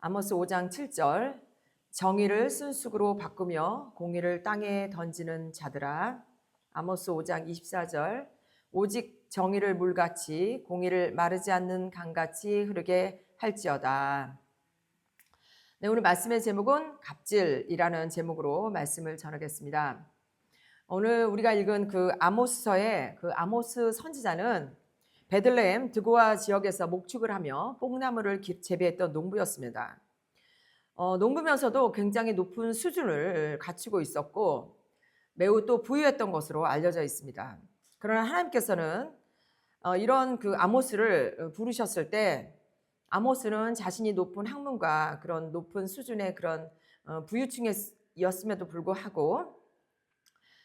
아모스 5장 7절 정의를 쓴쑥으로 바꾸며 공의를 땅에 던지는 자들아. 아모스 5장 24절 오직 정의를 물같이 공의를 마르지 않는 강같이 흐르게 할지어다. 네, 오늘 말씀의 제목은 갑질이라는 제목으로 말씀을 전하겠습니다. 오늘 우리가 읽은 그 아모스서의 그 아모스 선지자는 베들레헴 드고아 지역에서 목축을 하며 뽕나무를 재배했던 농부였습니다. 농부면서도 굉장히 높은 수준을 갖추고 있었고 매우 또 부유했던 것으로 알려져 있습니다. 그러나 하나님께서는 이런 그 아모스를 부르셨을 때 아모스는 자신이 높은 학문과 그런 높은 수준의 그런 부유층이었음에도 불구하고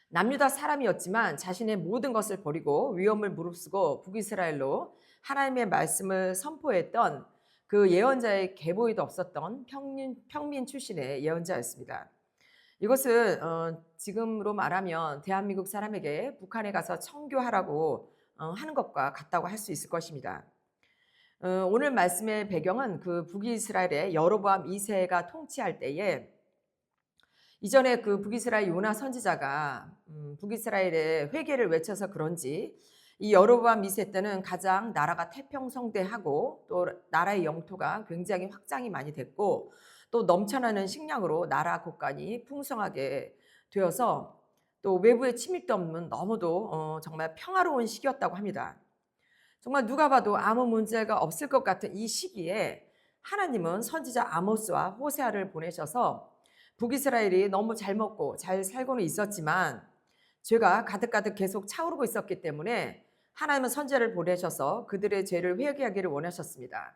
남유다 사람이었지만 자신의 모든 것을 버리고 위험을 무릅쓰고 북이스라엘로 하나님의 말씀을 선포했던 그 예언자의 계보에도 없었던 평민 출신의 예언자였습니다. 이것은 지금으로 말하면 대한민국 사람에게 북한에 가서 청교하라고 하는 것과 같다고 할 수 있을 것입니다. 오늘 말씀의 배경은 그 북이스라엘의 여로보암 2세가 통치할 때에 이전에 그 북이스라엘 요나 선지자가 북이스라엘의 회개를 외쳐서 그런지 이 여로보암 2세 때는 가장 나라가 태평성대하고 또 나라의 영토가 굉장히 확장이 많이 됐고 또 넘쳐나는 식량으로 나라 곳간이 풍성하게 되어서 또 외부의 침입도 없는 너무도 정말 평화로운 시기였다고 합니다. 정말 누가 봐도 아무 문제가 없을 것 같은 이 시기에 하나님은 선지자 아모스와 호세아를 보내셔서 북이스라엘이 너무 잘 먹고 잘 살고는 있었지만 죄가 가득가득 계속 차오르고 있었기 때문에 하나님은 선지자를 보내셔서 그들의 죄를 회개하기를 원하셨습니다.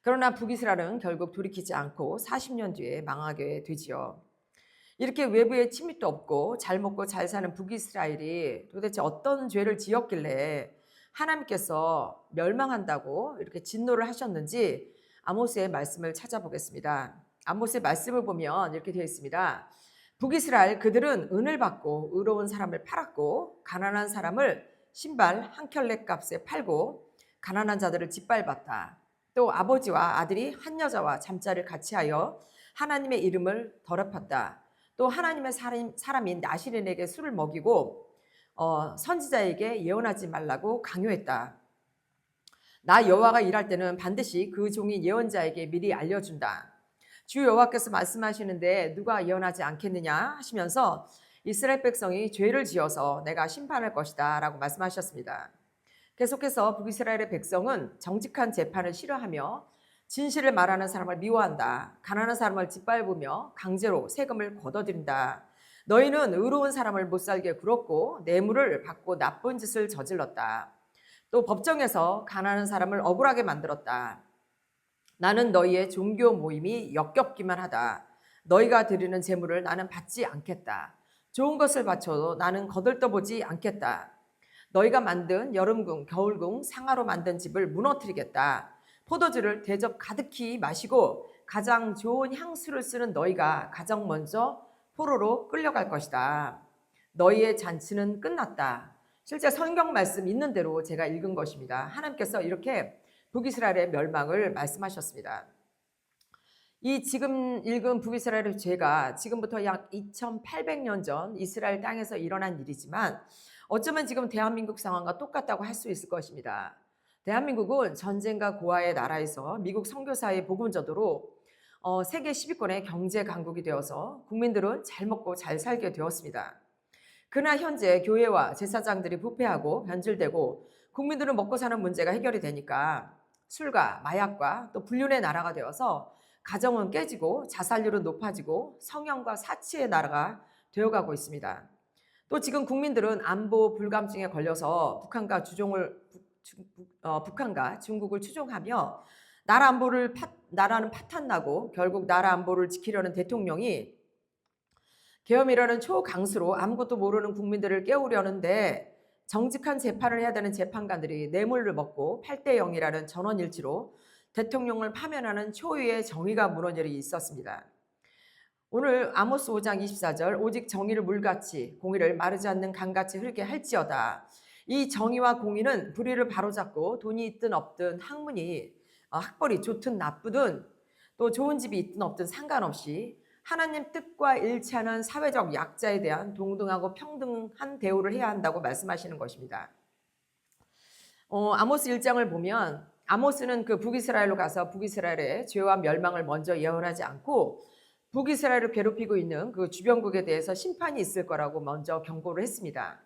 그러나 북이스라엘은 결국 돌이키지 않고 40년 뒤에 망하게 되지요. 이렇게 외부의 침입도 없고 잘 먹고 잘 사는 북이스라엘이 도대체 어떤 죄를 지었길래 하나님께서 멸망한다고 이렇게 진노를 하셨는지 아모스의 말씀을 찾아보겠습니다. 아모스의 말씀을 보면 이렇게 되어 있습니다. 북이스라엘 그들은 은을 받고 의로운 사람을 팔았고 가난한 사람을 신발 한 켤레 값에 팔고 가난한 자들을 짓밟았다. 또 아버지와 아들이 한 여자와 잠자리를 같이 하여 하나님의 이름을 더럽혔다. 또 하나님의 사람인 나시린에게 술을 먹이고 선지자에게 예언하지 말라고 강요했다. 나 여호와가 일할 때는 반드시 그 종인 예언자에게 미리 알려준다. 주 여호와께서 말씀하시는데 누가 예언하지 않겠느냐 하시면서 이스라엘 백성이 죄를 지어서 내가 심판할 것이다 라고 말씀하셨습니다. 계속해서 북이스라엘의 백성은 정직한 재판을 싫어하며 진실을 말하는 사람을 미워한다. 가난한 사람을 짓밟으며 강제로 세금을 걷어들인다. 너희는 의로운 사람을 못살게 굴었고 뇌물을 받고 나쁜 짓을 저질렀다. 또 법정에서 가난한 사람을 억울하게 만들었다. 나는 너희의 종교 모임이 역겹기만 하다. 너희가 드리는 재물을 나는 받지 않겠다. 좋은 것을 바쳐도 나는 거들떠보지 않겠다. 너희가 만든 여름궁, 겨울궁, 상하로 만든 집을 무너뜨리겠다. 포도주를 대접 가득히 마시고 가장 좋은 향수를 쓰는 너희가 가장 먼저 포로로 끌려갈 것이다. 너희의 잔치는 끝났다. 실제 성경 말씀 있는 대로 제가 읽은 것입니다. 하나님께서 이렇게 북이스라엘의 멸망을 말씀하셨습니다. 이 지금 읽은 북이스라엘의 죄가 지금부터 약 2800년 전 이스라엘 땅에서 일어난 일이지만 어쩌면 지금 대한민국 상황과 똑같다고 할 수 있을 것입니다. 대한민국은 전쟁과 고아의 나라에서 미국 선교사의 복음저도로 세계 10위권의 경제 강국이 되어서 국민들은 잘 먹고 잘 살게 되었습니다. 그러나 현재 교회와 제사장들이 부패하고 변질되고 국민들은 먹고 사는 문제가 해결이 되니까 술과 마약과 또 불륜의 나라가 되어서 가정은 깨지고 자살률은 높아지고 성형과 사치의 나라가 되어가고 있습니다. 또 지금 국민들은 안보 불감증에 걸려서 북한과 중국을 추종하며 나라는 파탄나고 결국 나라 안보를 지키려는 대통령이 계엄이라는 초강수로 아무것도 모르는 국민들을 깨우려는데 정직한 재판을 해야 되는 재판관들이 뇌물을 먹고 8대 0이라는 전원일치로 대통령을 파면하는 초유의 정의가 무너져 있었습니다. 오늘 아모스 5장 24절 오직 정의를 물같이 공의를 마르지 않는 강같이 흐르게 할지어다. 이 정의와 공의는 불의를 바로잡고 돈이 있든 없든 학벌이 좋든 나쁘든 또 좋은 집이 있든 없든 상관없이 하나님 뜻과 일치하는 사회적 약자에 대한 동등하고 평등한 대우를 해야 한다고 말씀하시는 것입니다. 아모스 1장을 보면 아모스는 그 북이스라엘로 가서 북이스라엘의 죄와 멸망을 먼저 예언하지 않고 북이스라엘을 괴롭히고 있는 그 주변국에 대해서 심판이 있을 거라고 먼저 경고를 했습니다.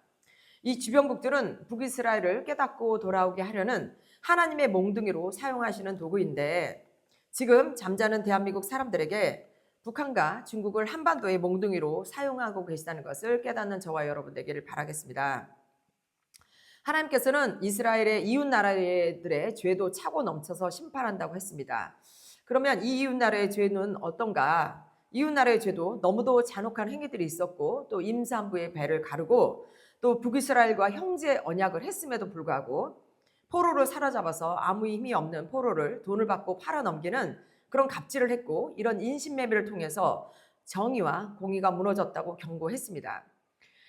이 주변국들은 북이스라엘을 깨닫고 돌아오게 하려는 하나님의 몽둥이로 사용하시는 도구인데 지금 잠자는 대한민국 사람들에게 북한과 중국을 한반도의 몽둥이로 사용하고 계시다는 것을 깨닫는 저와 여러분 되기를 바라겠습니다. 하나님께서는 이스라엘의 이웃 나라들의 죄도 차고 넘쳐서 심판한다고 했습니다. 그러면 이 이웃 나라의 죄는 어떤가? 이웃 나라의 죄도 너무도 잔혹한 행위들이 있었고 또 임산부의 배를 가르고 또 북이스라엘과 형제 언약을 했음에도 불구하고 포로를 사로잡아서 아무 힘이 없는 포로를 돈을 받고 팔아넘기는 그런 갑질을 했고 이런 인신매매를 통해서 정의와 공의가 무너졌다고 경고했습니다.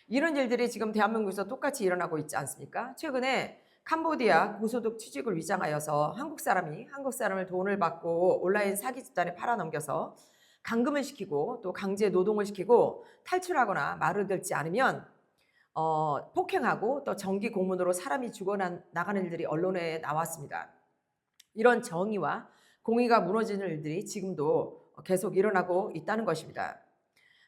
이런 일들이 지금 대한민국에서 똑같이 일어나고 있지 않습니까? 최근에 캄보디아 고소득 취직을 위장하여서 한국 사람을 돈을 받고 온라인 사기 집단에 팔아넘겨서 감금을 시키고 또 강제 노동을 시키고 탈출하거나 말을 듣지 않으면 폭행하고 또 정기 고문으로 사람이 죽어나가는 일들이 언론에 나왔습니다. 이런 정의와 공의가 무너지는 일들이 지금도 계속 일어나고 있다는 것입니다.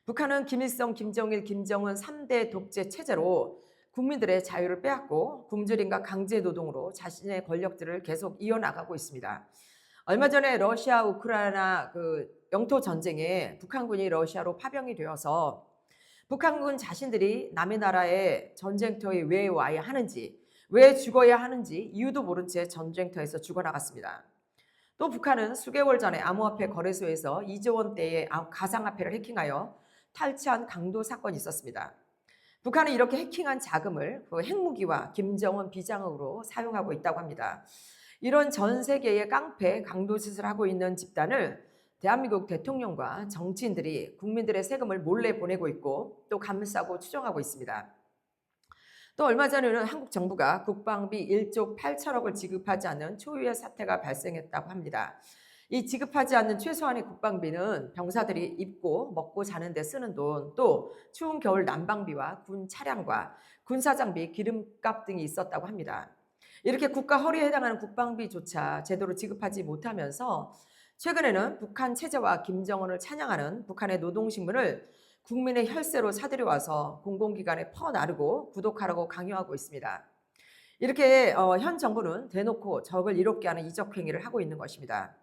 북한은 김일성, 김정일, 김정은 3대 독재 체제로 국민들의 자유를 빼앗고 굶주림과 강제 노동으로 자신의 권력들을 계속 이어나가고 있습니다. 얼마 전에 러시아 우크라이나 그 영토 전쟁에 북한군이 러시아로 파병이 되어서 북한군 자신들이 남의 나라에 전쟁터에 왜 와야 하는지, 왜 죽어야 하는지 이유도 모른 채 전쟁터에서 죽어나갔습니다. 또 북한은 수개월 전에 암호화폐 거래소에서 2조 원대의 가상화폐를 해킹하여 탈취한 강도 사건이 있었습니다. 북한은 이렇게 해킹한 자금을 그 핵무기와 김정은 비장으로 사용하고 있다고 합니다. 이런 전 세계의 깡패 강도 짓을 하고 있는 집단을 대한민국 대통령과 정치인들이 국민들의 세금을 몰래 보내고 있고 또 감싸고 추종하고 있습니다. 또 얼마 전에는 한국 정부가 국방비 1조 8천억을 지급하지 않는 초유의 사태가 발생했다고 합니다. 이 지급하지 않는 최소한의 국방비는 병사들이 입고 먹고 자는 데 쓰는 돈, 또 추운 겨울 난방비와 군 차량과 군사장비, 기름값 등이 있었다고 합니다. 이렇게 국가 허리에 해당하는 국방비조차 제대로 지급하지 못하면서 최근에는 북한 체제와 김정은을 찬양하는 북한의 노동신문을 국민의 혈세로 사들여와서 공공기관에 퍼나르고 구독하라고 강요하고 있습니다. 이렇게 현 정부는 대놓고 적을 이롭게 하는 이적행위를 하고 있는 것입니다.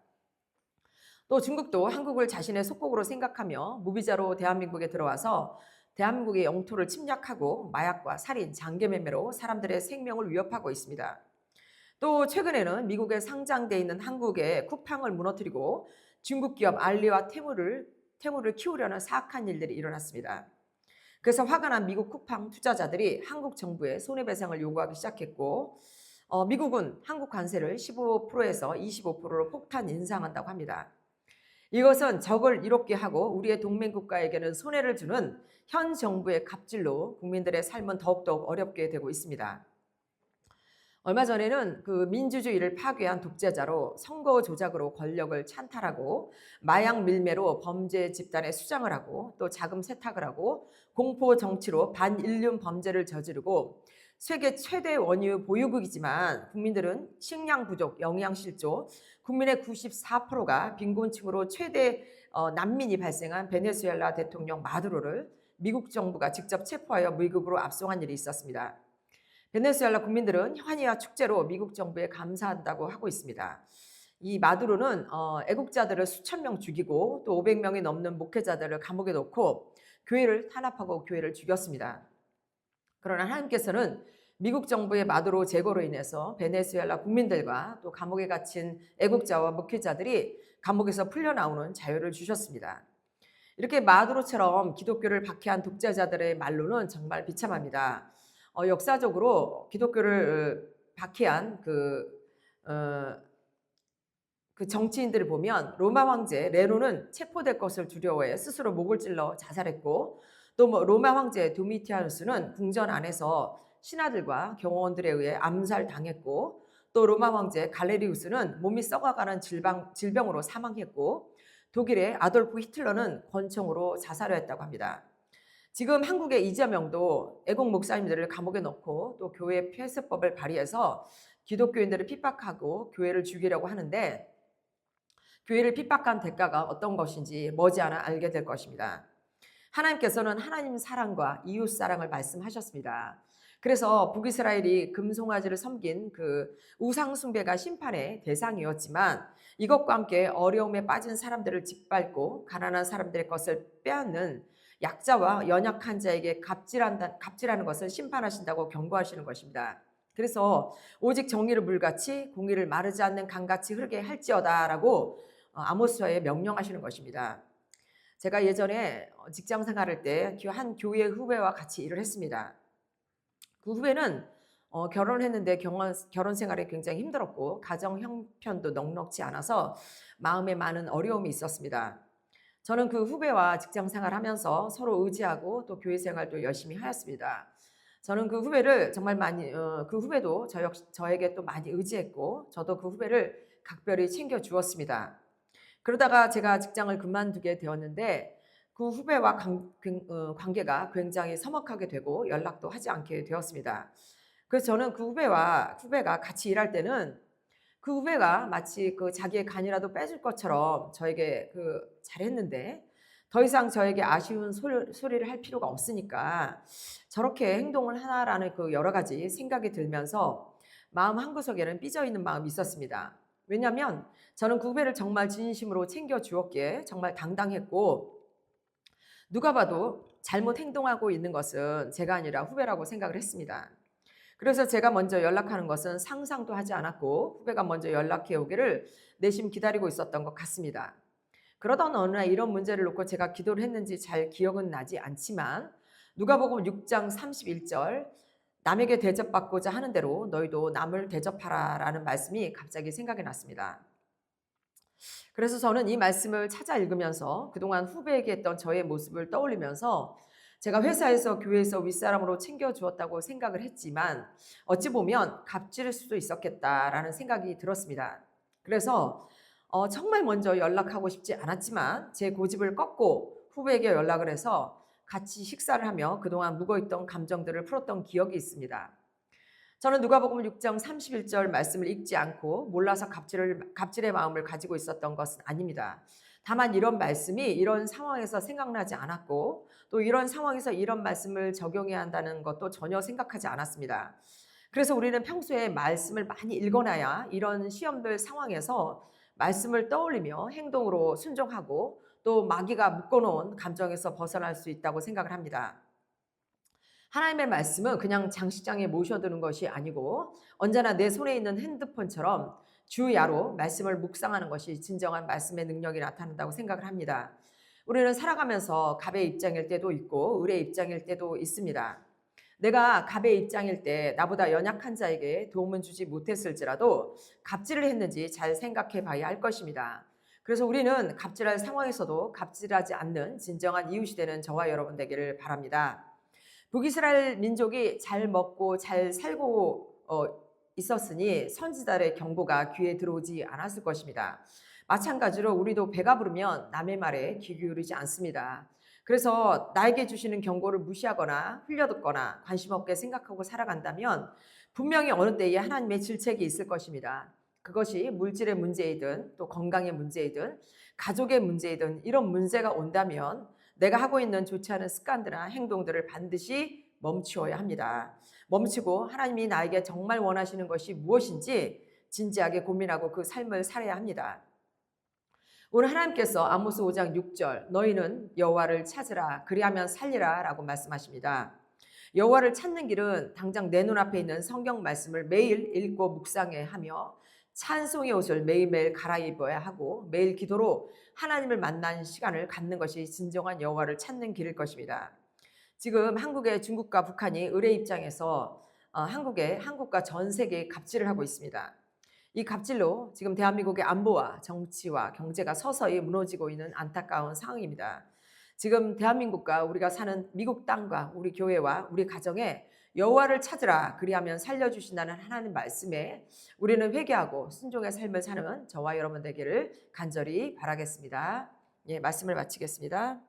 또 중국도 한국을 자신의 속국으로 생각하며 무비자로 대한민국에 들어와서 대한민국의 영토를 침략하고 마약과 살인, 장개매매로 사람들의 생명을 위협하고 있습니다. 또 최근에는 미국에 상장돼 있는 한국의 쿠팡을 무너뜨리고 중국 기업 알리와 테무를 키우려는 사악한 일들이 일어났습니다. 그래서 화가 난 미국 쿠팡 투자자들이 한국 정부에 손해배상을 요구하기 시작했고 미국은 한국 관세를 15%에서 25%로 폭탄 인상한다고 합니다. 이것은 적을 이롭게 하고 우리의 동맹국가에게는 손해를 주는 현 정부의 갑질로 국민들의 삶은 더욱더욱 어렵게 되고 있습니다. 얼마 전에는 그 민주주의를 파괴한 독재자로 선거 조작으로 권력을 찬탈하고 마약 밀매로 범죄 집단에 수장을 하고 또 자금 세탁을 하고 공포 정치로 반인륜 범죄를 저지르고 세계 최대 원유 보유국이지만 국민들은 식량 부족, 영양 실조, 국민의 94%가 빈곤층으로 최대 난민이 발생한 베네수엘라 대통령 마두로를 미국 정부가 직접 체포하여 미국으로 압송한 일이 있었습니다. 베네수엘라 국민들은 환희와 축제로 미국 정부에 감사한다고 하고 있습니다. 이 마두로는 애국자들을 수천 명 죽이고 또 500명이 넘는 목회자들을 감옥에 넣고 교회를 탄압하고 교회를 죽였습니다. 그러나 하나님께서는 미국 정부의 마두로 제거로 인해서 베네수엘라 국민들과 또 감옥에 갇힌 애국자와 목회자들이 감옥에서 풀려나오는 자유를 주셨습니다. 이렇게 마두로처럼 기독교를 박해한 독재자들의 말로는 정말 비참합니다. 역사적으로 기독교를 박해한 그 정치인들을 보면 로마 황제 네로는 체포될 것을 두려워해 스스로 목을 찔러 자살했고 또 로마 황제 도미티아누스는 궁전 안에서 신하들과 경호원들에 의해 암살당했고 또 로마 황제 갈레리우스는 몸이 썩어가는 질병으로 사망했고 독일의 아돌프 히틀러는 권총으로 자살했다고 합니다. 지금 한국의 이재명도 애국 목사님들을 감옥에 넣고 또 교회 폐쇄법을 발의해서 기독교인들을 핍박하고 교회를 죽이려고 하는데 교회를 핍박한 대가가 어떤 것인지 머지않아 알게 될 것입니다. 하나님께서는 하나님 사랑과 이웃 사랑을 말씀하셨습니다. 그래서 북이스라엘이 금송아지를 섬긴 그 우상 숭배가 심판의 대상이었지만 이것과 함께 어려움에 빠진 사람들을 짓밟고 가난한 사람들의 것을 빼앗는 약자와 연약한 자에게 갑질하는 것을 심판하신다고 경고하시는 것입니다. 그래서 오직 정의를 물같이 공의를 마르지 않는 강같이 흐르게 할지어다라고 아모스서에 명령하시는 것입니다. 제가 예전에 직장 생활할 때 한 교회 후배와 같이 일을 했습니다. 그 후배는 결혼했는데 결혼 생활이 굉장히 힘들었고 가정 형편도 넉넉지 않아서 마음에 많은 어려움이 있었습니다. 저는 그 후배와 직장 생활하면서 서로 의지하고 또 교회 생활도 열심히 하였습니다. 저는 그 후배를 정말 많이 그 후배도 저에게 또 많이 의지했고 저도 그 후배를 각별히 챙겨 주었습니다. 그러다가 제가 직장을 그만두게 되었는데 그 후배와 관계가 굉장히 서먹하게 되고 연락도 하지 않게 되었습니다. 그래서 저는 그 후배가 같이 일할 때는 그 후배가 마치 그 자기의 간이라도 빼줄 것처럼 저에게 잘했는데 더 이상 저에게 아쉬운 소리를 할 필요가 없으니까 저렇게 행동을 하나라는 그 여러 가지 생각이 들면서 마음 한구석에는 삐져 있는 마음이 있었습니다. 왜냐하면 저는 그 후배를 정말 진심으로 챙겨 주었기에 정말 당당했고 누가 봐도 잘못 행동하고 있는 것은 제가 아니라 후배라고 생각을 했습니다. 그래서 제가 먼저 연락하는 것은 상상도 하지 않았고 후배가 먼저 연락해 오기를 내심 기다리고 있었던 것 같습니다. 그러던 어느 날 이런 문제를 놓고 제가 기도를 했는지 잘 기억은 나지 않지만 누가복음 6장 31절 남에게 대접받고자 하는 대로 너희도 남을 대접하라 라는 말씀이 갑자기 생각이 났습니다. 그래서 저는 이 말씀을 찾아 읽으면서 그동안 후배에게 했던 저의 모습을 떠올리면서 제가 회사에서 교회에서 윗사람으로 챙겨주었다고 생각을 했지만 어찌 보면 갑질일 수도 있었겠다라는 생각이 들었습니다. 그래서 정말 먼저 연락하고 싶지 않았지만 제 고집을 꺾고 후배에게 연락을 해서 같이 식사를 하며 그동안 묵어있던 감정들을 풀었던 기억이 있습니다. 저는 누가복음 6장 31절 말씀을 읽지 않고 몰라서 갑질의 마음을 가지고 있었던 것은 아닙니다. 다만 이런 말씀이 이런 상황에서 생각나지 않았고 또 이런 상황에서 이런 말씀을 적용해야 한다는 것도 전혀 생각하지 않았습니다. 그래서 우리는 평소에 말씀을 많이 읽어놔야 이런 시험들 상황에서 말씀을 떠올리며 행동으로 순종하고 또 마귀가 묶어놓은 감정에서 벗어날 수 있다고 생각을 합니다. 하나님의 말씀은 그냥 장식장에 모셔두는 것이 아니고 언제나 내 손에 있는 핸드폰처럼 주야로 말씀을 묵상하는 것이 진정한 말씀의 능력이 나타난다고 생각을 합니다. 우리는 살아가면서 갑의 입장일 때도 있고 을의 입장일 때도 있습니다. 내가 갑의 입장일 때 나보다 연약한 자에게 도움을 주지 못했을지라도 갑질을 했는지 잘 생각해 봐야 할 것입니다. 그래서 우리는 갑질할 상황에서도 갑질하지 않는 진정한 이웃이 되는 저와 여러분 되기를 바랍니다. 북이스라엘 민족이 잘 먹고 잘 살고 있었으니 선지자의 경고가 귀에 들어오지 않았을 것입니다. 마찬가지로 우리도 배가 부르면 남의 말에 귀 기울이지 않습니다. 그래서 나에게 주시는 경고를 무시하거나 흘려듣거나 관심 없게 생각하고 살아간다면 분명히 어느 때에 하나님의 질책이 있을 것입니다. 그것이 물질의 문제이든 또 건강의 문제이든 가족의 문제이든 이런 문제가 온다면 내가 하고 있는 좋지 않은 습관들이나 행동들을 반드시 멈추어야 합니다. 멈추고 하나님이 나에게 정말 원하시는 것이 무엇인지 진지하게 고민하고 그 삶을 살아야 합니다. 오늘 하나님께서 아모스 5장 6절 너희는 여호와를 찾으라 그리하면 살리라 라고 말씀하십니다. 여호와를 찾는 길은 당장 내 눈앞에 있는 성경 말씀을 매일 읽고 묵상해야 하며 찬송의 옷을 매일매일 갈아입어야 하고 매일 기도로 하나님을 만나는 시간을 갖는 것이 진정한 여호와를 찾는 길일 것입니다. 지금 한국의 중국과 북한이 을의 입장에서 한국과 전 세계에 갑질을 하고 있습니다. 이 갑질로 지금 대한민국의 안보와 정치와 경제가 서서히 무너지고 있는 안타까운 상황입니다. 지금 대한민국과 우리가 사는 미국 땅과 우리 교회와 우리 가정에 여호와를 찾으라 그리하면 살려주신다는 하나님 말씀에 우리는 회개하고 순종의 삶을 사는 저와 여러분 되기를 간절히 바라겠습니다. 예, 말씀을 마치겠습니다.